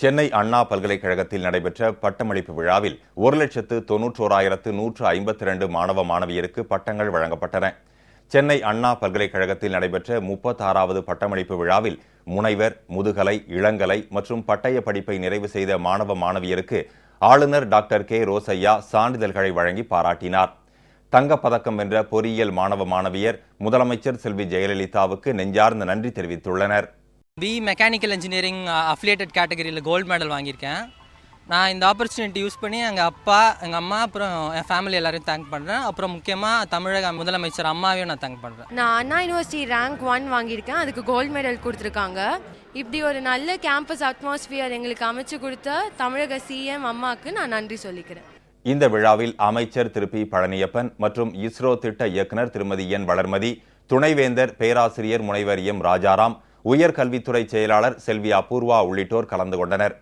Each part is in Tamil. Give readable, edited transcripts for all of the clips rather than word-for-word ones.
சென்னை அண்ணா பல்கலைக்கழகத்தில் நடைபெற்ற பட்டமளிப்பு விழாவில் 1,91,152 மாணவ மாணவியருக்கு பட்டங்கள் வழங்கப்பட்டன. சென்னை அண்ணா பல்கலைக்கழகத்தில் நடைபெற்ற 36வது பட்டமளிப்பு விழாவில் முனைவர், முதுகலை, இளங்கலை மற்றும் பட்டய படிப்பை நிறைவு செய்த மாணவ மாணவியருக்கு ஆளுநர் டாக்டர் கே. ரோசய்யா சான்றிதழ்களை வழங்கி பாராட்டினார். தங்கப்பதக்கம் வென்ற பொறியியல் மாணவ மாணவியர் முதலமைச்சர் செல்வி ஜெயலலிதாவுக்கு நெஞ்சார்ந்த நன்றி தெரிவித்துள்ளனர். மெக்கானிக்கல் இன்ஜினியரிங் அஃபிலியேட்டட் கேட்டகரியில் கோல்டு மெடல் வாங்கியிருக்கேன். நான் இந்த ஆப்பர்ச்சுனிட்டி யூஸ் பண்ணி எங்கள் அப்பா, எங்கள் அம்மா, அப்புறம் என் ஃபேமிலி எல்லாரையும் தேங்க் பண்ணுறேன். அப்புறம் முக்கியமாக தமிழக முதலமைச்சர் அம்மாவையும் நான் தேங்க் பண்ணுறேன். நான் அண்ணா யூனிவர்சிட்டி ரேங்க் 1 வாங்கியிருக்கேன். அதுக்கு கோல்டு மெடல் கொடுத்துருக்காங்க. இப்படி ஒரு நல்ல கேம்பஸ் அட்மாஸ்பியர் எங்களுக்கு அமைச்சு கொடுத்த தமிழக சிஎம் அம்மாவுக்கு நான் நன்றி சொல்லிக்கிறேன். இந்த விழாவில் அமைச்சர் திரு பி. பழனியப்பன் மற்றும் இஸ்ரோ திட்ட இயக்குநர் திருமதி என். வளர்மதி, துணைவேந்தர் பேராசிரியர் முனைவர் எம். ராஜாராம், உயர்கல்வித்துறை செயலாளர் செல்வி அபூர்வா உள்ளிட்டோர் கலந்து கொண்டனர்.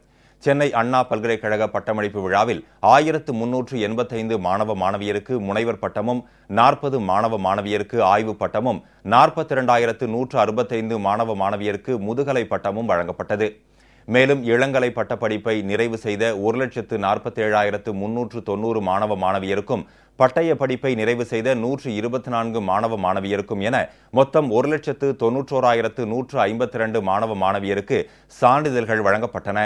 சென்னை அண்ணா பல்கலைக்கழக பட்டமளிப்பு விழாவில் 1385 மாணவ மாணவியருக்கு முனைவர் பட்டமும், 40 மாணவ மாணவியருக்கு ஆய்வு பட்டமும், 42,165 மாணவ மாணவியருக்கு முதுகலை பட்டமும் வழங்கப்பட்டது. மேலும் இளங்கலை பட்டப்படிப்பை நிறைவு செய்த 1,47,390 மாணவ மாணவியருக்கும், பட்டய படிப்பை நிறைவு செய்த 124 மாணவ மாணவியருக்கும் என மொத்தம் 1,91,152 மாணவ மாணவியருக்கு சான்றிதழ்கள் வழங்கப்பட்டன.